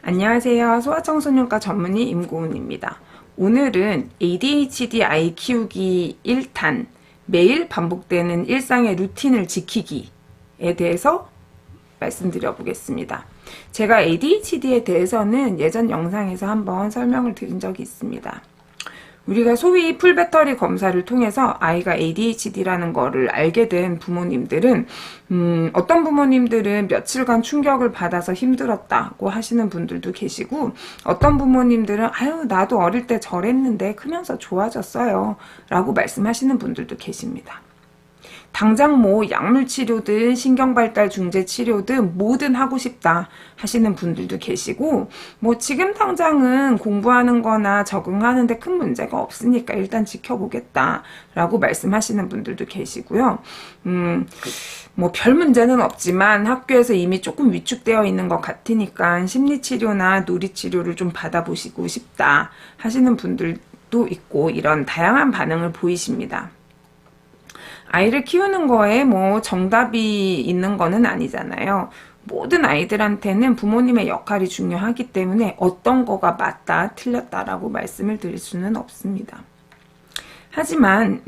안녕하세요. 소아청소년과 전문의 임고은입니다. 오늘은 ADHD 아이 키우기 1탄 매일 반복되는 일상의 루틴을 지키기에 대해서 말씀드려 보겠습니다. 제가 ADHD에 대해서는 예전 영상에서 한번 설명을 드린 적이 있습니다. 우리가 소위 풀배터리 검사를 통해서 아이가 ADHD라는 거를 알게 된 부모님들은 어떤 부모님들은 며칠간 충격을 받아서 힘들었다고 하시는 분들도 계시고, 어떤 부모님들은 아유 나도 어릴 때 저랬는데 크면서 좋아졌어요 라고 말씀하시는 분들도 계십니다. 당장 뭐 약물 치료든 신경발달 중재 치료든 뭐든 하고 싶다 하시는 분들도 계시고, 뭐 지금 당장은 공부하는 거나 적응하는데 큰 문제가 없으니까 일단 지켜보겠다 라고 말씀하시는 분들도 계시고요. 뭐 별 문제는 없지만 학교에서 이미 조금 위축되어 있는 것 같으니까 심리치료나 놀이치료를 좀 받아보시고 싶다 하시는 분들도 있고, 이런 다양한 반응을 보이십니다. 아이를 키우는 거에 뭐 정답이 있는 거는 아니잖아요. 모든 아이들한테는 부모님의 역할이 중요하기 때문에 어떤 거가 맞다, 틀렸다라고 말씀을 드릴 수는 없습니다. 하지만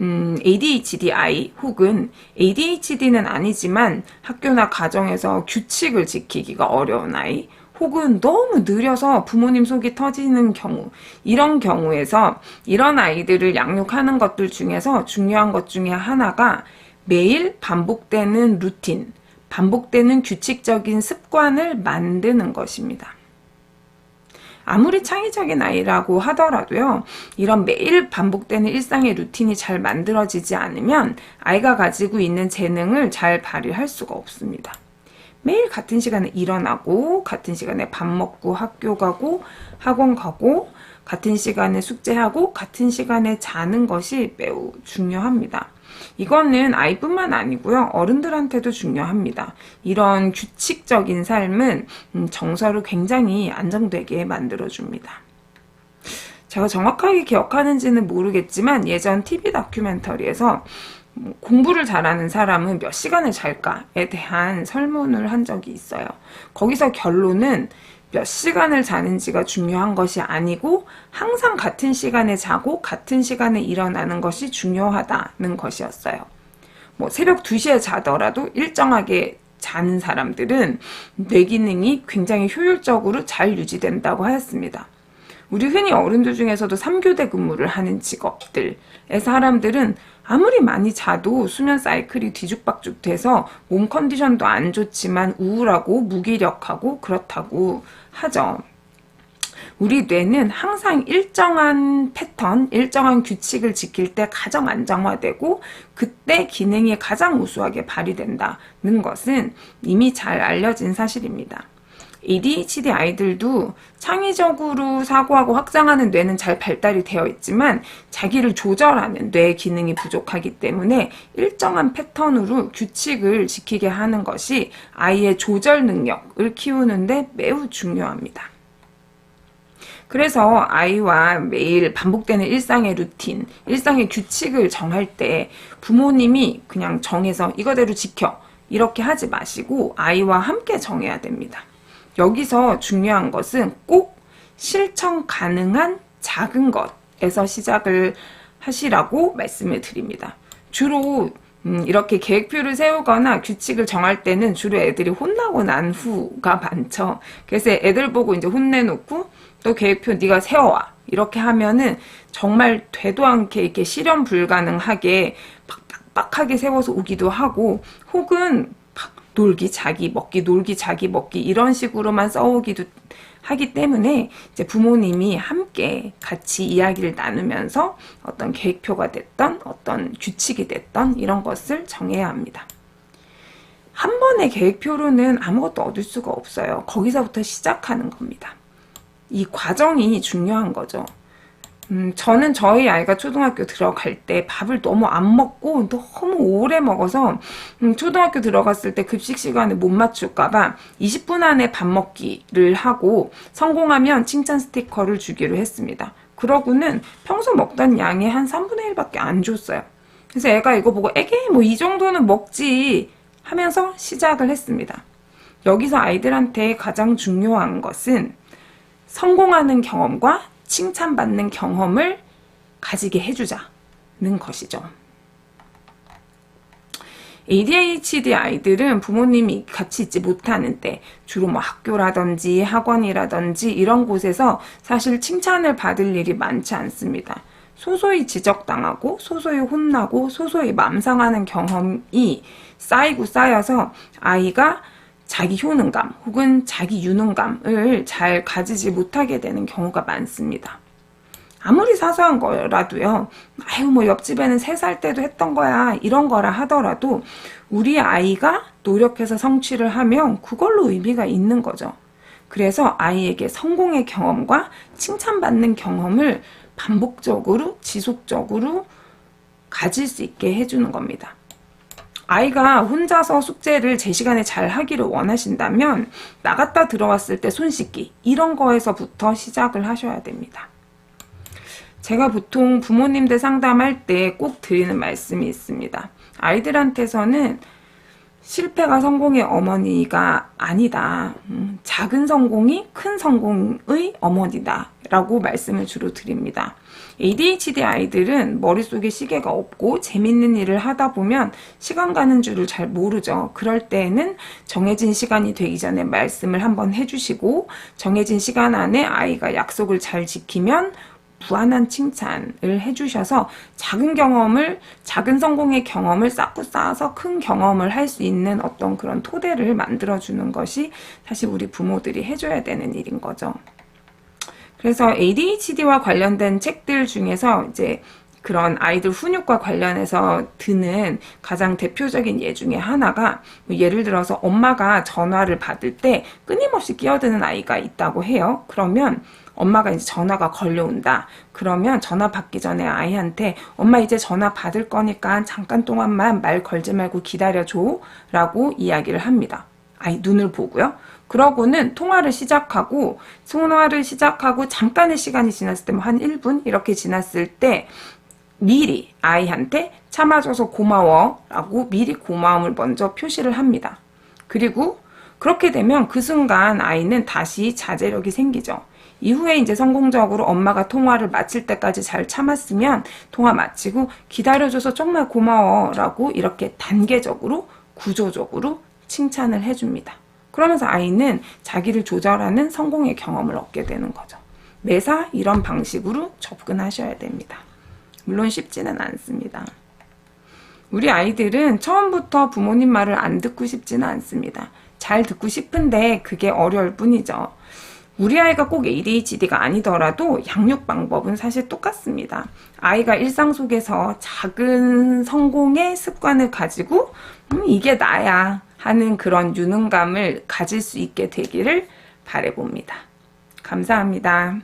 ADHD 아이 혹은 ADHD는 아니지만 학교나 가정에서 규칙을 지키기가 어려운 아이, 혹은 너무 느려서 부모님 속이 터지는 경우, 이런 경우에서 이런 아이들을 양육하는 것들 중에서 중요한 것 중에 하나가 매일 반복되는 루틴, 반복되는 규칙적인 습관을 만드는 것입니다. 아무리 창의적인 아이라고 하더라도요, 이런 매일 반복되는 일상의 루틴이 잘 만들어지지 않으면 아이가 가지고 있는 재능을 잘 발휘할 수가 없습니다. 매일 같은 시간에 일어나고, 같은 시간에 밥 먹고 학교 가고 학원 가고, 같은 시간에 숙제하고 같은 시간에 자는 것이 매우 중요합니다. 이거는 아이뿐만 아니고요, 어른들한테도 중요합니다. 이런 규칙적인 삶은 정서를 굉장히 안정되게 만들어줍니다. 제가 정확하게 기억하는지는 모르겠지만 예전 TV 다큐멘터리에서 공부를 잘하는 사람은 몇 시간을 잘까에 대한 설문을 한 적이 있어요. 거기서 결론은 몇 시간을 자는지가 중요한 것이 아니고 항상 같은 시간에 자고 같은 시간에 일어나는 것이 중요하다는 것이었어요. 뭐 새벽 2시에 자더라도 일정하게 자는 사람들은 뇌 기능이 굉장히 효율적으로 잘 유지된다고 하였습니다. 우리 흔히 어른들 중에서도 3교대 근무를 하는 직업들의 사람들은 아무리 많이 자도 수면 사이클이 뒤죽박죽 돼서 몸 컨디션도 안 좋지만 우울하고 무기력하고 그렇다고 하죠. 우리 뇌는 항상 일정한 패턴, 일정한 규칙을 지킬 때 가장 안정화되고 그때 기능이 가장 우수하게 발휘된다는 것은 이미 잘 알려진 사실입니다. ADHD 아이들도 창의적으로 사고하고 확장하는 뇌는 잘 발달이 되어 있지만 자기를 조절하는 뇌 기능이 부족하기 때문에 일정한 패턴으로 규칙을 지키게 하는 것이 아이의 조절 능력을 키우는데 매우 중요합니다. 그래서 아이와 매일 반복되는 일상의 루틴, 일상의 규칙을 정할 때 부모님이 그냥 정해서 이거대로 지켜 이렇게 하지 마시고 아이와 함께 정해야 됩니다. 여기서 중요한 것은 꼭 실천 가능한 작은 것에서 시작을 하시라고 말씀을 드립니다. 주로 이렇게 계획표를 세우거나 규칙을 정할 때는 주로 애들이 혼나고 난 후가 많죠. 그래서 애들 보고 이제 혼내놓고 또 계획표 네가 세워와 이렇게 하면은 정말 되도 않게 이렇게 실현 불가능하게 빡빡하게 세워서 오기도 하고, 혹은 놀기 자기 먹기 놀기 자기 먹기 이런 식으로만 써오기도 하기 때문에 이제 부모님이 함께 같이 이야기를 나누면서 어떤 계획표가 됐던 어떤 규칙이 됐던 이런 것을 정해야 합니다. 한 번의 계획표로는 아무것도 얻을 수가 없어요. 거기서부터 시작하는 겁니다. 이 과정이 중요한 거죠. 저는 저희 아이가 초등학교 들어갈 때 밥을 너무 안 먹고 너무 오래 먹어서 초등학교 들어갔을 때 급식 시간에 못 맞출까봐 20분 안에 밥 먹기를 하고 성공하면 칭찬 스티커를 주기로 했습니다. 그러고는 평소 먹던 양의 한 3분의 1밖에 안 줬어요. 그래서 애가 이거 보고 에게 뭐 이 정도는 먹지 하면서 시작을 했습니다. 여기서 아이들한테 가장 중요한 것은 성공하는 경험과 칭찬받는 경험을 가지게 해주자는 것이죠. ADHD 아이들은 부모님이 같이 있지 못하는 때 주로 뭐 학교라든지 학원이라든지 이런 곳에서 사실 칭찬을 받을 일이 많지 않습니다. 소소히 지적당하고 소소히 혼나고 소소히 맘상하는 경험이 쌓이고 쌓여서 아이가 자기 효능감 혹은 자기 유능감을 잘 가지지 못하게 되는 경우가 많습니다. 아무리 사소한 거라도요, 아유, 뭐 옆집에는 3살 때도 했던 거야, 이런 거라 하더라도 우리 아이가 노력해서 성취를 하면 그걸로 의미가 있는 거죠. 그래서 아이에게 성공의 경험과 칭찬받는 경험을 반복적으로, 지속적으로 가질 수 있게 해주는 겁니다. 아이가 혼자서 숙제를 제 시간에 잘 하기를 원하신다면 나갔다 들어왔을 때 손 씻기, 이런 거에서부터 시작을 하셔야 됩니다. 제가 보통 부모님들 상담할 때 꼭 드리는 말씀이 있습니다. 아이들한테서는 실패가 성공의 어머니가 아니다. 작은 성공이 큰 성공의 어머니다. 라고 말씀을 주로 드립니다. ADHD 아이들은 머릿속에 시계가 없고 재밌는 일을 하다 보면 시간 가는 줄을 잘 모르죠. 그럴 때에는 정해진 시간이 되기 전에 말씀을 한번 해주시고 정해진 시간 안에 아이가 약속을 잘 지키면 무한한 칭찬을 해주셔서 작은 성공의 경험을 쌓고 쌓아서 큰 경험을 할 수 있는 어떤 그런 토대를 만들어주는 것이 사실 우리 부모들이 해줘야 되는 일인 거죠. 그래서 ADHD와 관련된 책들 중에서 이제 그런 아이들 훈육과 관련해서 드는 가장 대표적인 예 중에 하나가, 예를 들어서 엄마가 전화를 받을 때 끊임없이 끼어드는 아이가 있다고 해요. 그러면 엄마가 이제 전화가 걸려온다. 그러면 전화 받기 전에 아이한테 엄마 이제 전화 받을 거니까 잠깐 동안만 말 걸지 말고 기다려줘 라고 이야기를 합니다. 아이 눈을 보고요. 그러고는 통화를 시작하고 잠깐의 시간이 지났을 때 뭐 한 1분 이렇게 지났을 때 미리 아이한테 참아줘서 고마워 라고 미리 고마움을 먼저 표시를 합니다. 그리고 그렇게 되면 그 순간 아이는 다시 자제력이 생기죠. 이후에 이제 성공적으로 엄마가 통화를 마칠 때까지 잘 참았으면 통화 마치고 기다려줘서 정말 고마워 라고 이렇게 단계적으로 구조적으로 칭찬을 해줍니다. 그러면서 아이는 자기를 조절하는 성공의 경험을 얻게 되는 거죠. 매사 이런 방식으로 접근하셔야 됩니다. 물론 쉽지는 않습니다. 우리 아이들은 처음부터 부모님 말을 안 듣고 싶지는 않습니다. 잘 듣고 싶은데 그게 어려울 뿐이죠. 우리 아이가 꼭 ADHD가 아니더라도 양육 방법은 사실 똑같습니다. 아이가 일상 속에서 작은 성공의 습관을 가지고 이게 나야 하는 그런 유능감을 가질 수 있게 되기를 바라봅니다. 감사합니다.